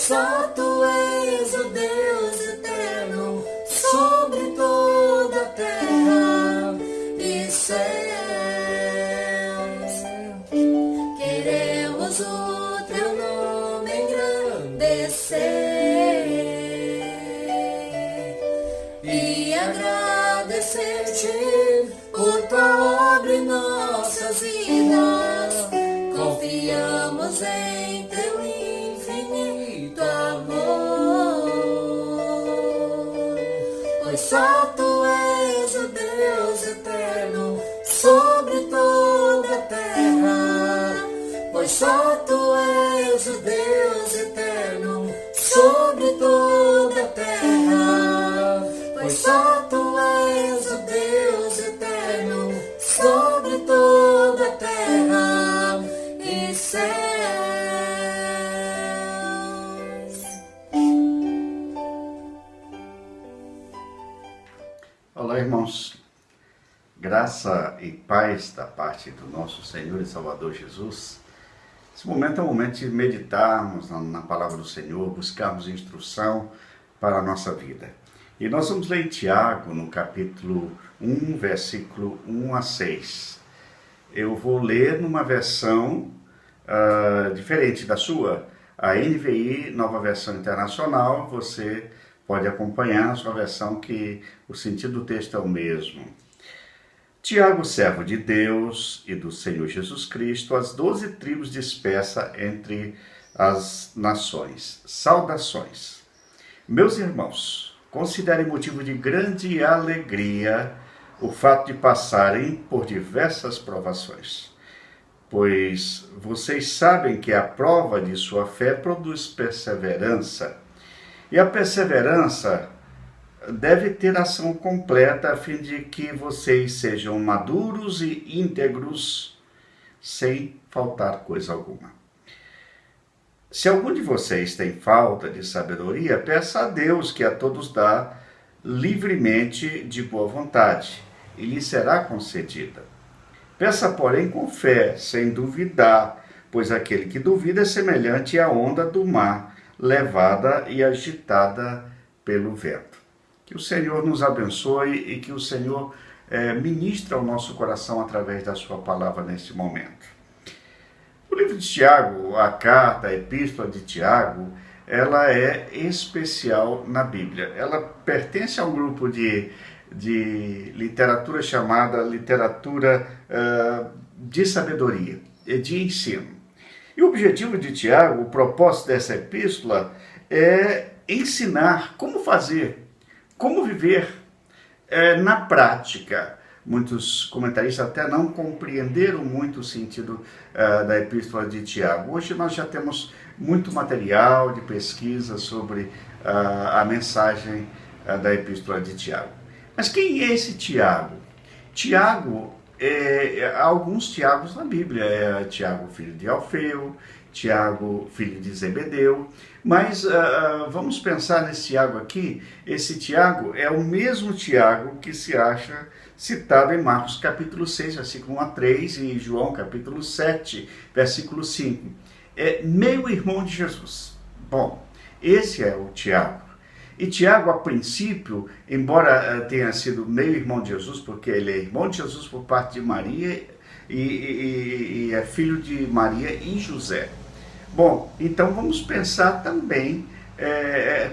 só tu és o Deus eterno sobre toda a terra e céus. Queremos o teu nome engrandecer e agradecer-te por tua obra em nossas vidas. Confiamos em teu infinito amor, pois só tu és o Deus eterno sobre toda a terra, pois só tu és o Deus eterno sobre toda a terra, pois só tu és o Deus eterno sobre toda a terra e céus. Olá, irmãos. Graça e paz da parte do nosso Senhor e Salvador Jesus. Esse momento é o momento de meditarmos na palavra do Senhor, buscarmos instrução para a nossa vida. E nós vamos ler em Tiago, no capítulo 1, versículo 1 a 6. Eu vou ler numa versão diferente da sua, a NVI, Nova Versão Internacional. Você pode acompanhar a sua versão, que o sentido do texto é o mesmo. Tiago, servo de Deus e do Senhor Jesus Cristo, as 12 tribos dispersas entre as nações. Saudações. Meus irmãos, considerem motivo de grande alegria o fato de passarem por diversas provações, pois vocês sabem que a prova de sua fé produz perseverança, e a perseverança deve ter ação completa, a fim de que vocês sejam maduros e íntegros, sem faltar coisa alguma. Se algum de vocês tem falta de sabedoria, peça a Deus, que a todos dá livremente de boa vontade, e lhe será concedida. Peça, porém, com fé, sem duvidar, pois aquele que duvida é semelhante à onda do mar, levada e agitada pelo vento. Que o Senhor nos abençoe e que o Senhor ministre ao nosso coração através da sua palavra neste momento. O livro de Tiago, a carta, a epístola de Tiago, ela é especial na Bíblia. Ela pertence a um grupo de literatura chamada literatura de sabedoria e de ensino. E o objetivo de Tiago, o propósito dessa epístola, é ensinar como fazer, como viver na prática. Muitos comentaristas até não compreenderam muito o sentido da epístola de Tiago. Hoje nós já temos muito material de pesquisa sobre a mensagem da epístola de Tiago. Mas quem é esse Tiago? Tiago, há alguns Tiagos na Bíblia. É Tiago, filho de Alfeu, Tiago, filho de Zebedeu. Mas vamos pensar nesse Tiago aqui. Esse Tiago é o mesmo Tiago que se acha citado em Marcos capítulo 6, versículo 1 a 3, e João capítulo 7, versículo 5. É meio irmão de Jesus. Bom, esse é o Tiago. E Tiago, a princípio, embora tenha sido meio irmão de Jesus, porque ele é irmão de Jesus por parte de Maria e é filho de Maria e José. Bom, então vamos pensar também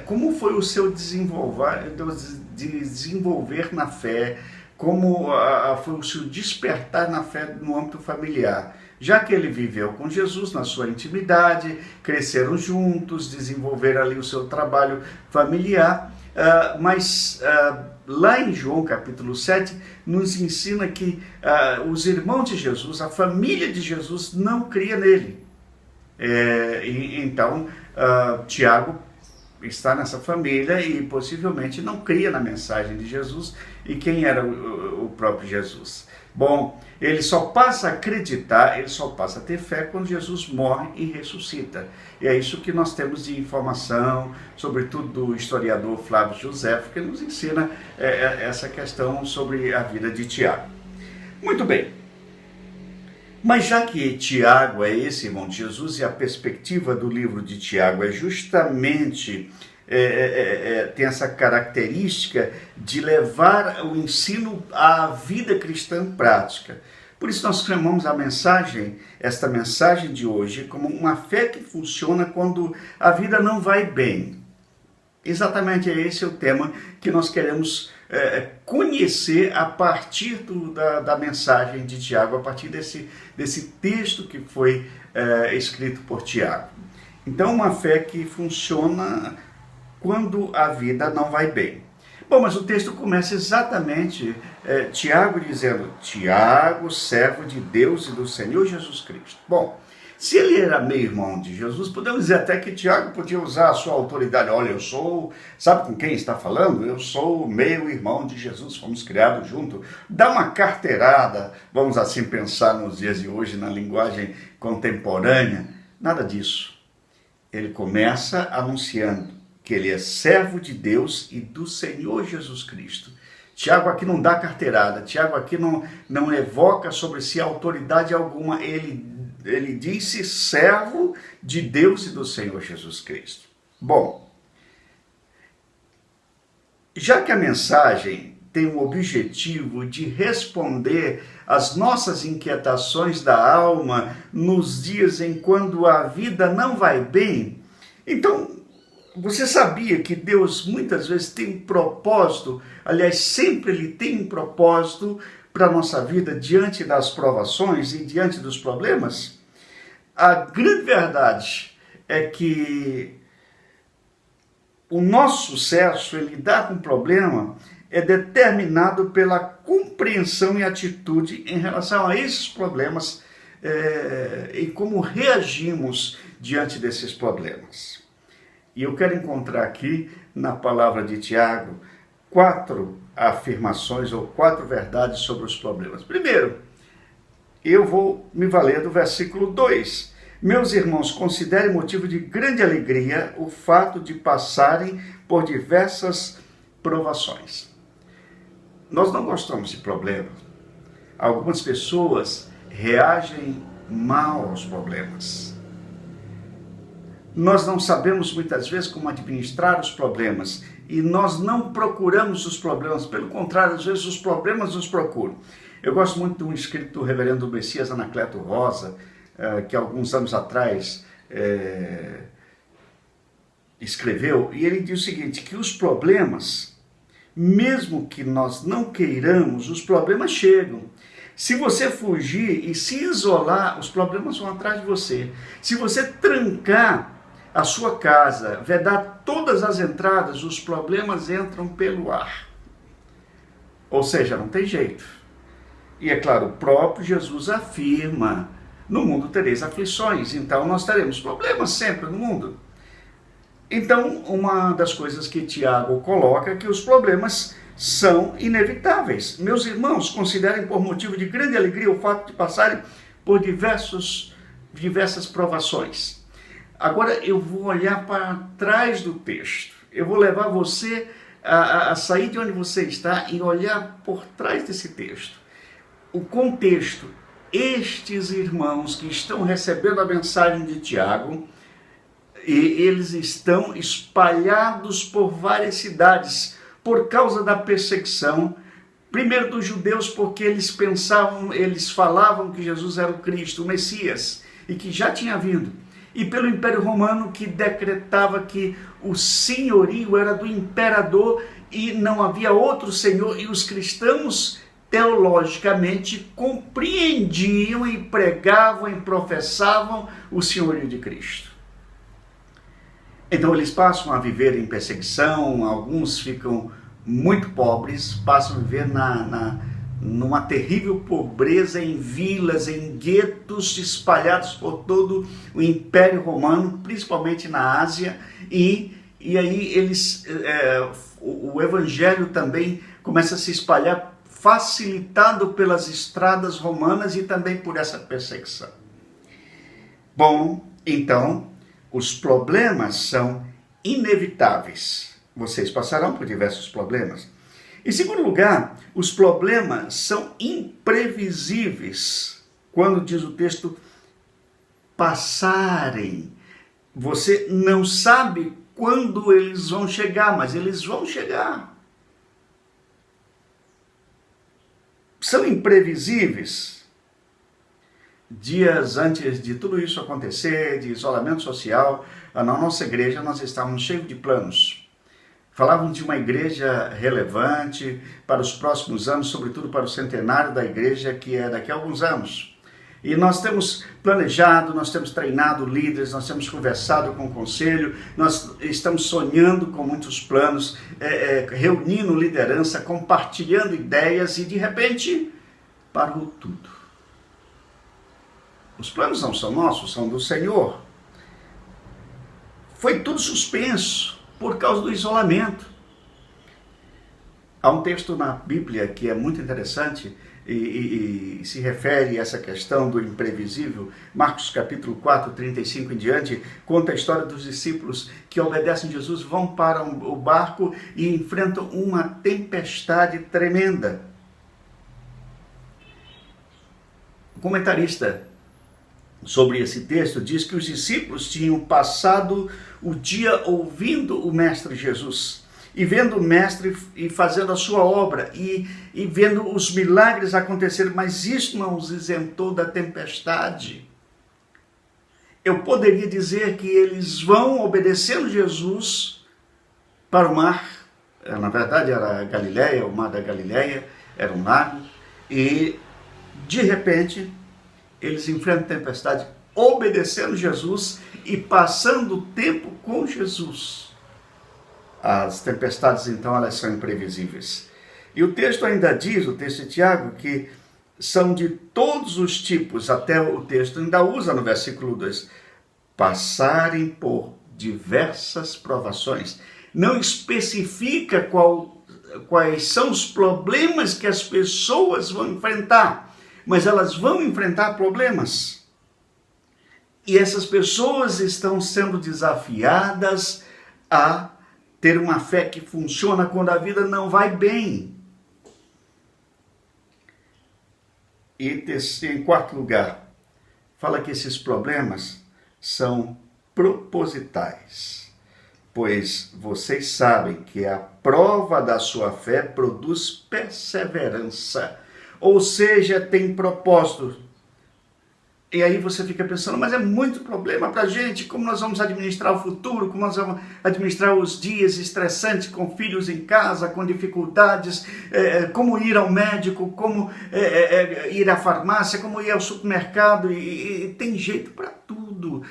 como foi o seu desenvolver na fé, como foi o seu despertar na fé no âmbito familiar. Já que ele viveu com Jesus na sua intimidade, cresceram juntos, desenvolveram ali o seu trabalho familiar, mas lá em João capítulo 7, nos ensina que os irmãos de Jesus, a família de Jesus, não cria nele. Então, Tiago está nessa família e possivelmente não cria na mensagem de Jesus. E quem era o próprio Jesus? Bom, ele só passa a acreditar, ele só passa a ter fé quando Jesus morre e ressuscita. E é isso que nós temos de informação, sobretudo do historiador Flávio José, que nos ensina essa questão sobre a vida de Tiago. Muito bem. Mas já que Tiago é esse irmão de Jesus, e a perspectiva do livro de Tiago é justamente, tem essa característica de levar o ensino à vida cristã prática. Por isso nós chamamos esta mensagem de hoje, como uma fé que funciona quando a vida não vai bem. Exatamente esse é o tema que nós queremos conhecer a partir da mensagem de Tiago, a partir desse texto que foi escrito por Tiago. Então, uma fé que funciona quando a vida não vai bem. Bom, mas o texto começa exatamente Tiago dizendo: Tiago, servo de Deus e do Senhor Jesus Cristo. Bom, se ele era meio irmão de Jesus, podemos dizer até que Tiago podia usar a sua autoridade. Olha, eu sou, sabe com quem está falando? Eu sou meio irmão de Jesus, fomos criados juntos. Dá uma carteirada, vamos assim pensar nos dias de hoje, na linguagem contemporânea. Nada disso. Ele começa anunciando que ele é servo de Deus e do Senhor Jesus Cristo. Tiago aqui não dá carteirada, Tiago aqui não evoca sobre si autoridade alguma, ele disse servo de Deus e do Senhor Jesus Cristo. Bom, já que a mensagem tem o objetivo de responder às nossas inquietações da alma nos dias em quando a vida não vai bem, então você sabia que Deus muitas vezes tem um propósito, aliás, sempre Ele tem um propósito para a nossa vida diante das provações e diante dos problemas? A grande verdade é que o nosso sucesso em lidar com o problema é determinado pela compreensão e atitude em relação a esses problemas e como reagimos diante desses problemas. E eu quero encontrar aqui, na palavra de Tiago, 4 afirmações ou 4 verdades sobre os problemas. Primeiro, eu vou me valer do versículo 2. Meus irmãos, considerem motivo de grande alegria o fato de passarem por diversas provações. Nós não gostamos de problemas. Algumas pessoas reagem mal aos problemas. Nós não sabemos muitas vezes como administrar os problemas e nós não procuramos os problemas, pelo contrário, às vezes os problemas nos procuram. Eu gosto muito de um escrito do reverendo Messias Anacleto Rosa, que alguns anos atrás escreveu, e ele diz o seguinte, que os problemas, mesmo que nós não queiramos, os problemas chegam. Se você fugir e se isolar, os problemas vão atrás de você. Se você trancar a sua casa, vedar todas as entradas, os problemas entram pelo ar. Ou seja, não tem jeito. E é claro, o próprio Jesus afirma, no mundo tereis aflições, então nós teremos problemas sempre no mundo. Então, uma das coisas que Tiago coloca é que os problemas são inevitáveis. Meus irmãos, considerem por motivo de grande alegria o fato de passarem por diversas provações. Agora eu vou olhar para trás do texto. Eu vou levar você a sair de onde você está e olhar por trás desse texto. O contexto. Estes irmãos que estão recebendo a mensagem de Tiago, e eles estão espalhados por várias cidades por causa da perseguição, primeiro dos judeus, porque eles falavam que Jesus era o Cristo, o Messias, e que já tinha vindo. E pelo Império Romano, que decretava que o senhorio era do imperador e não havia outro senhor, e os cristãos teologicamente compreendiam e pregavam e professavam o senhorio de Cristo. Então eles passam a viver em perseguição, alguns ficam muito pobres, passam a viver numa terrível pobreza em vilas, em guetos espalhados por todo o Império Romano, principalmente na Ásia, e aí o Evangelho também começa a se espalhar, facilitado pelas estradas romanas e também por essa perseguição. Bom, então, os problemas são inevitáveis. Vocês passarão por diversos problemas. Em segundo lugar, os problemas são imprevisíveis. quando diz o texto passarem. Você não sabe quando eles vão chegar, mas eles vão chegar. São imprevisíveis. Dias antes de tudo isso acontecer, de isolamento social, na nossa igreja nós estávamos cheios de planos. Falávamos de uma igreja relevante para os próximos anos, sobretudo para o centenário da igreja, que é daqui a alguns anos. E nós temos planejado, nós temos treinado líderes, nós temos conversado com o conselho, nós estamos sonhando com muitos planos, reunindo liderança, compartilhando ideias e de repente parou tudo. Os planos não são nossos, são do Senhor. Foi tudo suspenso por causa do isolamento. Há um texto na Bíblia que é muito interessante e se refere a essa questão do imprevisível. Marcos capítulo 4, 35 em diante, conta a história dos discípulos que obedecem a Jesus, vão para o barco e enfrentam uma tempestade tremenda. O comentarista sobre esse texto diz que os discípulos tinham passado o dia ouvindo o Mestre Jesus e vendo o Mestre e fazendo a sua obra e vendo os milagres acontecerem, mas isso não os isentou da tempestade. Eu poderia dizer que eles vão obedecendo Jesus para o mar, na verdade era a Galileia, o mar da Galileia, era um lago, e de repente eles enfrentam a tempestade obedecendo Jesus e passando o tempo com Jesus. As tempestades, então, elas são imprevisíveis. E o texto ainda diz, o texto de Tiago, que são de todos os tipos, até o texto ainda usa no versículo 2, passarem por diversas provações. Não especifica quais são os problemas que as pessoas vão enfrentar, mas elas vão enfrentar problemas. E essas pessoas estão sendo desafiadas a ter uma fé que funciona quando a vida não vai bem. E em quarto lugar, fala que esses problemas são propositais, pois vocês sabem que a prova da sua fé produz perseverança, ou seja, tem propósito. E aí você fica pensando, mas é muito problema para a gente, como nós vamos administrar o futuro, como nós vamos administrar os dias estressantes com filhos em casa, com dificuldades, como ir ao médico, como ir à farmácia, como ir ao supermercado, e tem jeito para tudo.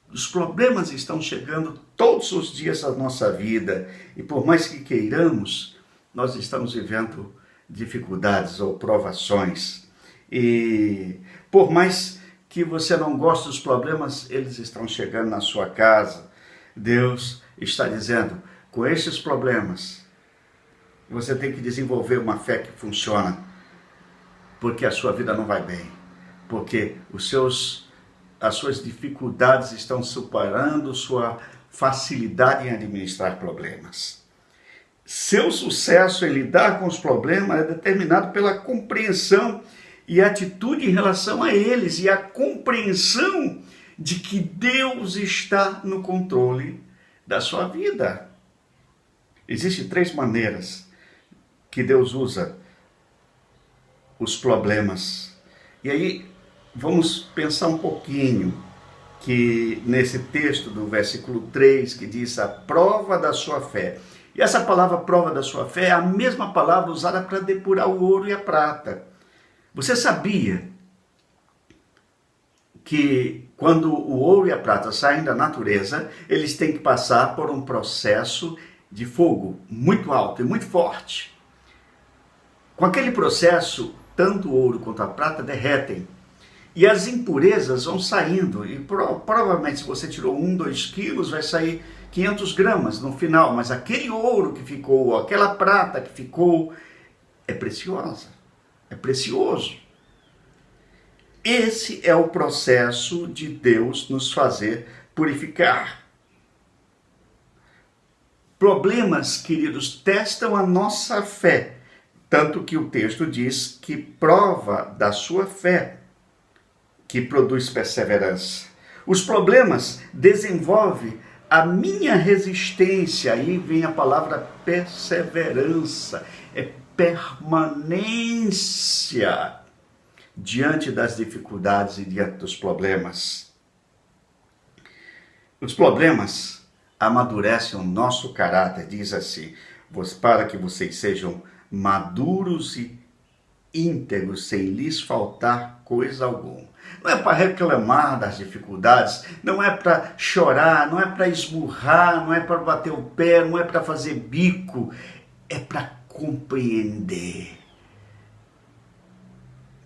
Os problemas estão chegando todos os dias da nossa vida, e por mais que queiramos, nós estamos vivendo dificuldades ou provações. E por mais que você não goste dos problemas, eles estão chegando na sua casa. Deus está dizendo, com estes problemas, você tem que desenvolver uma fé que funciona, porque a sua vida não vai bem, porque as suas dificuldades estão superando sua facilidade em administrar problemas. Seu sucesso em lidar com os problemas é determinado pela compreensão e atitude em relação a eles, e a compreensão de que Deus está no controle da sua vida. Existem 3 maneiras que Deus usa os problemas. E aí, vamos pensar um pouquinho que nesse texto do versículo 3, que diz a prova da sua fé. E essa palavra prova da sua fé é a mesma palavra usada para depurar o ouro e a prata. Você sabia que quando o ouro e a prata saem da natureza, eles têm que passar por um processo de fogo muito alto e muito forte? Com aquele processo, tanto o ouro quanto a prata derretem e as impurezas vão saindo. E provavelmente se você tirou 1, 2 quilos, vai sair 500 gramas no final. Mas aquele ouro que ficou, aquela prata que ficou, é preciosa. É precioso. Esse é o processo de Deus nos fazer purificar. Problemas, queridos, testam a nossa fé. Tanto que o texto diz que prova da sua fé. que produz perseverança. Os problemas desenvolvem a minha resistência. Aí vem a palavra perseverança. É permanência diante das dificuldades e diante dos problemas. Os problemas amadurecem o nosso caráter, diz assim, para que vocês sejam maduros e íntegros, sem lhes faltar coisa alguma. Não é para reclamar das dificuldades, não é para chorar, não é para esmurrar, não é para bater o pé, não é para fazer bico, é para compreender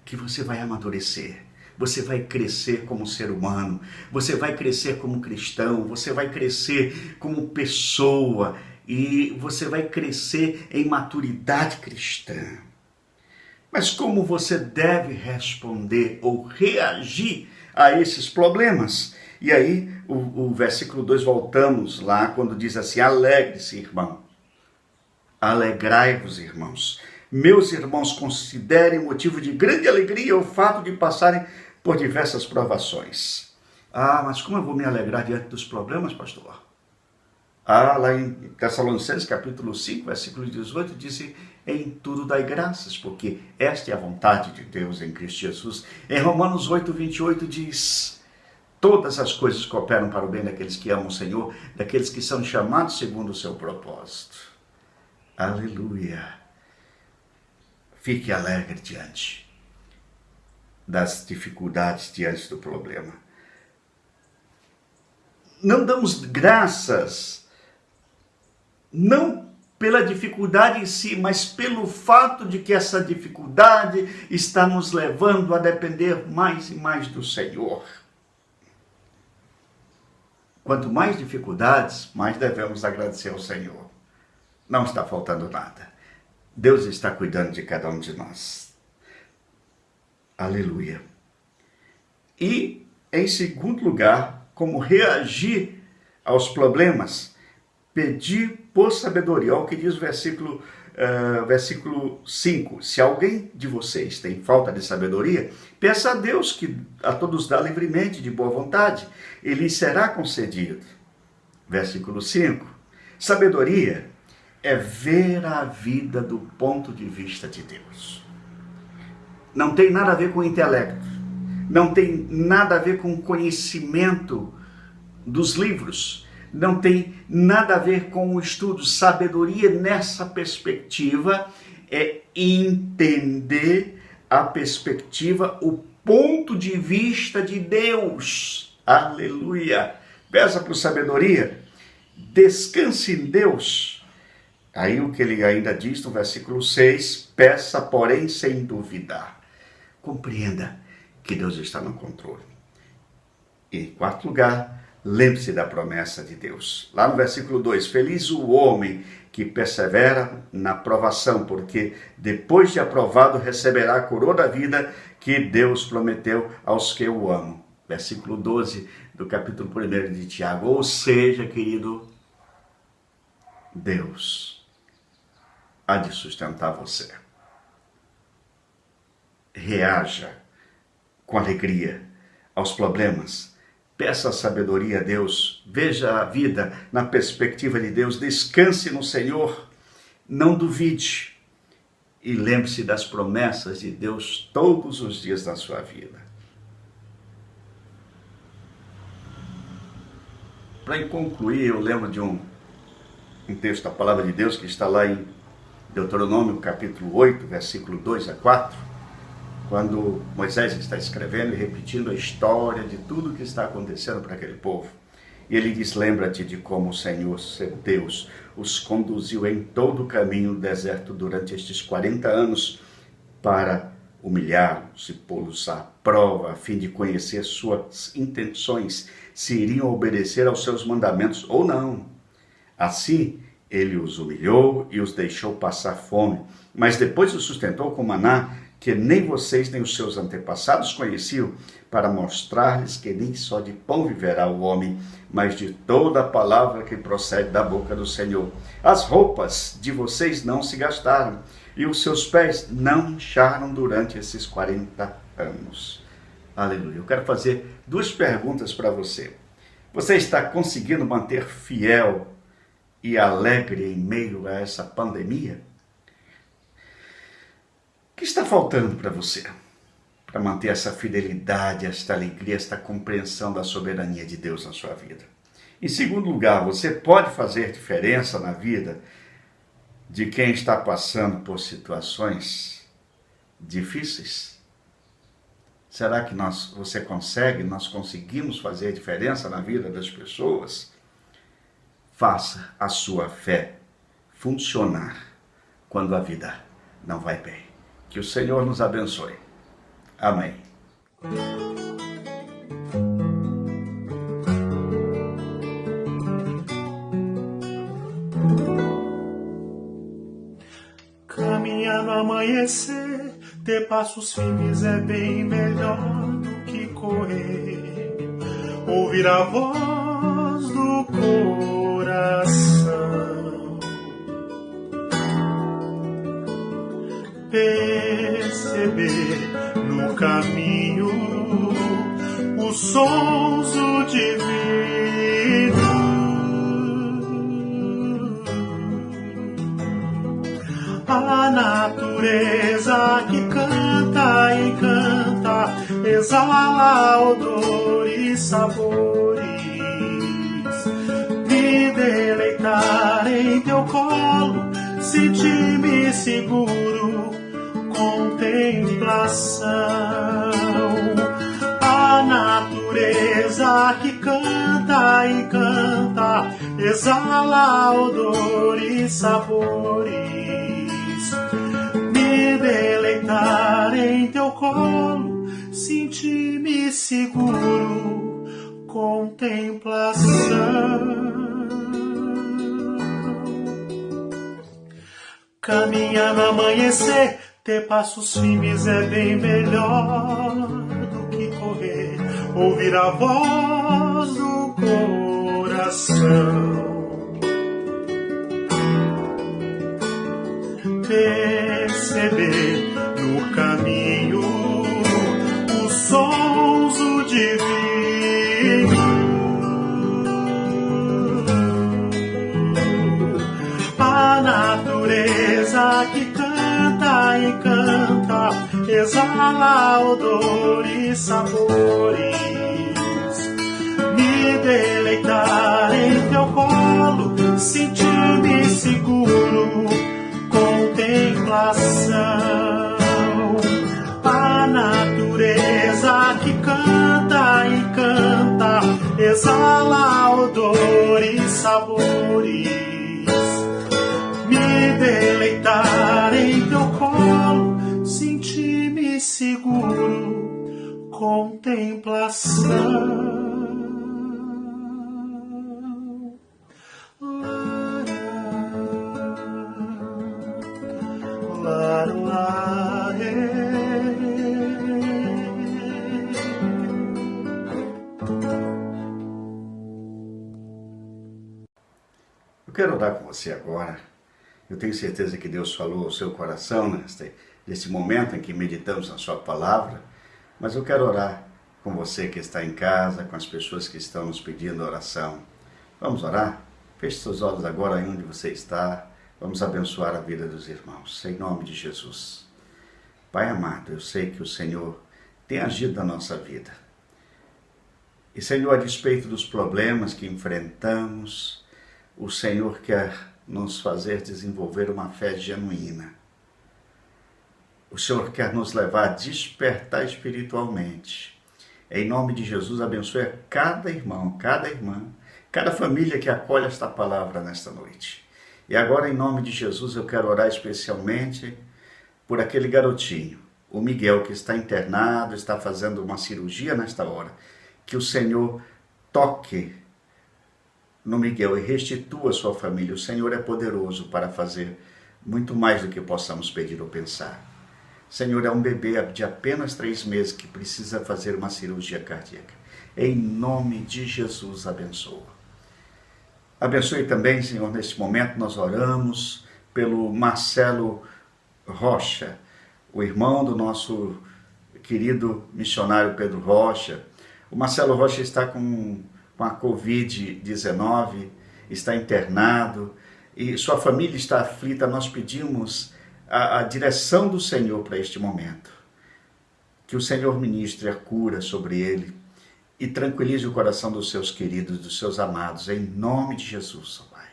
que você vai amadurecer, você vai crescer como ser humano, você vai crescer como cristão, você vai crescer como pessoa e você vai crescer em maturidade cristã. Mas como você deve responder ou reagir a esses problemas? E aí, o versículo 2, voltamos lá, quando diz assim, alegre-se, irmão. Alegrai-vos, irmãos. Meus irmãos, considerem motivo de grande alegria o fato de passarem por diversas provações. Ah, mas como eu vou me alegrar diante dos problemas, pastor? Ah, lá em Tessalonicenses, capítulo 5, versículo 18, diz, em tudo dai graças, porque esta é a vontade de Deus em Cristo Jesus. Em Romanos 8, 28 diz, todas as coisas cooperam para o bem daqueles que amam o Senhor, daqueles que são chamados segundo o seu propósito. Aleluia! Fique alegre diante das dificuldades, diante do problema. Não damos graças, não pela dificuldade em si, mas pelo fato de que essa dificuldade está nos levando a depender mais e mais do Senhor. Quanto mais dificuldades, mais devemos agradecer ao Senhor. Não está faltando nada. Deus está cuidando de cada um de nós. Aleluia. E, em segundo lugar, como reagir aos problemas? Pedir por sabedoria. Olha o que diz o versículo 5. Se alguém de vocês tem falta de sabedoria, peça a Deus que a todos dá livremente, de boa vontade, e lhe será concedido. Versículo 5. Sabedoria é ver a vida do ponto de vista de Deus. Não tem nada a ver com intelecto. Não tem nada a ver com conhecimento dos livros. Não tem nada a ver com o estudo. Sabedoria nessa perspectiva é entender a perspectiva, o ponto de vista de Deus. Aleluia! Peça por sabedoria. Descanse em Deus. Aí o que ele ainda diz no versículo 6, peça, porém, sem duvidar. Compreenda que Deus está no controle. E, em quarto lugar, lembre-se da promessa de Deus. Lá no versículo 2, feliz o homem que persevera na provação, porque depois de aprovado receberá a coroa da vida que Deus prometeu aos que o amam. Versículo 12 do capítulo 1 de Tiago. Ou seja, querido, Deus há de sustentar você. Reaja com alegria aos problemas. Peça sabedoria a Deus. Veja a vida na perspectiva de Deus. Descanse no Senhor. Não duvide. E lembre-se das promessas de Deus todos os dias da sua vida. Para concluir, eu lembro de um texto da palavra de Deus que está lá em Deuteronômio capítulo 8, versículo 2 a 4, quando Moisés está escrevendo e repetindo a história de tudo que está acontecendo para aquele povo. E ele diz, lembra-te de como o Senhor, seu Deus, os conduziu em todo o caminho do deserto durante estes 40 anos para humilhá-los e pô-los à prova, a fim de conhecer suas intenções, se iriam obedecer aos seus mandamentos ou não. Assim, ele os humilhou e os deixou passar fome, mas depois os sustentou com maná, que nem vocês nem os seus antepassados conheciam, para mostrar-lhes que nem só de pão viverá o homem, mas de toda a palavra que procede da boca do Senhor. As roupas de vocês não se gastaram, e os seus pés não incharam durante esses 40 anos. Aleluia. Eu quero fazer duas perguntas para você. Você está conseguindo manter fiel e alegre em meio a essa pandemia? O que está faltando para você? Para manter essa fidelidade, esta alegria, esta compreensão da soberania de Deus na sua vida. Em segundo lugar, você pode fazer diferença na vida de quem está passando por situações difíceis? Será que nós conseguimos fazer diferença na vida das pessoas? Faça a sua fé funcionar quando a vida não vai bem. Que o Senhor nos abençoe. Amém. Caminhar no amanhecer, ter passos firmes é bem melhor do que correr. Ouvir a voz do coração, perceber no caminho os sons do divino. A natureza que canta e canta, exala odor e sabores. Me deleitar em teu colo, sentir-me seguro, contemplação. A natureza que canta e canta, exala odor e sabores. Me deleitar em teu colo, sentir-me seguro, contemplação. Caminhar no amanhecer, ter passos firmes é bem melhor do que correr. Ouvir a voz do coração, perceber no caminho os sons do divino. A natureza que canta e canta, exala odor e sabores. Me deleitar em teu colo, sentir-me seguro, contemplação. A natureza que canta e canta, exala odor e sabores. Me deleitar em teu colo, sentir-me seguro, contemplação. Eu quero orar com você agora. Eu tenho certeza que Deus falou ao seu coração nesse momento em que meditamos na sua palavra, mas eu quero orar com você que está em casa, com as pessoas que estão nos pedindo oração. Vamos orar? Feche seus olhos agora aí onde você está. Vamos abençoar a vida dos irmãos, em nome de Jesus. Pai amado, eu sei que o Senhor tem agido na nossa vida. E, Senhor, a despeito dos problemas que enfrentamos, o Senhor quer nos fazer desenvolver uma fé genuína. O Senhor quer nos levar a despertar espiritualmente. Em nome de Jesus, abençoe a cada irmão, cada irmã, cada família que acolhe esta palavra nesta noite. E agora, em nome de Jesus, eu quero orar especialmente por aquele garotinho, o Miguel, que está internado, está fazendo uma cirurgia nesta hora. Que o Senhor toque no Miguel e restitua a sua família. O Senhor é poderoso para fazer muito mais do que possamos pedir ou pensar. Senhor, é um bebê de apenas 3 meses que precisa fazer uma cirurgia cardíaca. Em nome de Jesus, abençoa. Abençoe também, Senhor, neste momento nós oramos pelo Marcelo Rocha, o irmão do nosso querido missionário Pedro Rocha. O Marcelo Rocha está com a Covid-19, está internado e sua família está aflita. Nós pedimos a direção do Senhor para este momento. Que o Senhor ministre a cura sobre ele e tranquilize o coração dos seus queridos, dos seus amados, em nome de Jesus, ó Pai.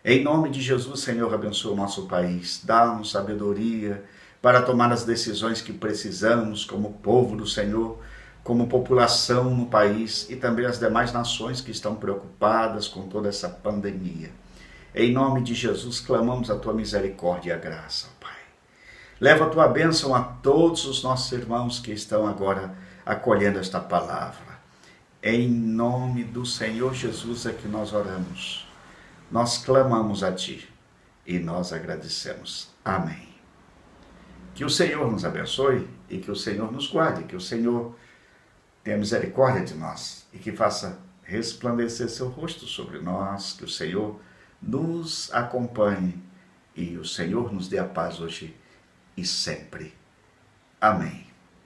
Em nome de Jesus, Senhor, abençoa o nosso país, dá-nos sabedoria para tomar as decisões que precisamos como povo do Senhor, como população no país e também as demais nações que estão preocupadas com toda essa pandemia. Em nome de Jesus, clamamos a Tua misericórdia e a graça, ó Pai. Leva a Tua bênção a todos os nossos irmãos que estão agora acolhendo esta palavra. Em nome do Senhor Jesus é que nós oramos. Nós clamamos a Ti e nós agradecemos. Amém. Que o Senhor nos abençoe e que o Senhor nos guarde, que o Senhor tenha misericórdia de nós e que faça resplandecer seu rosto sobre nós, que o Senhor nos acompanhe e o Senhor nos dê a paz hoje e sempre. Amém.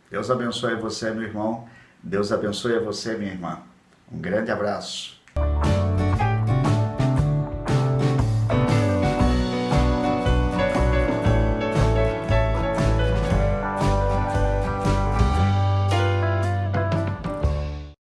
Deus abençoe você, meu irmão. Deus abençoe a você, minha irmã. Um grande abraço.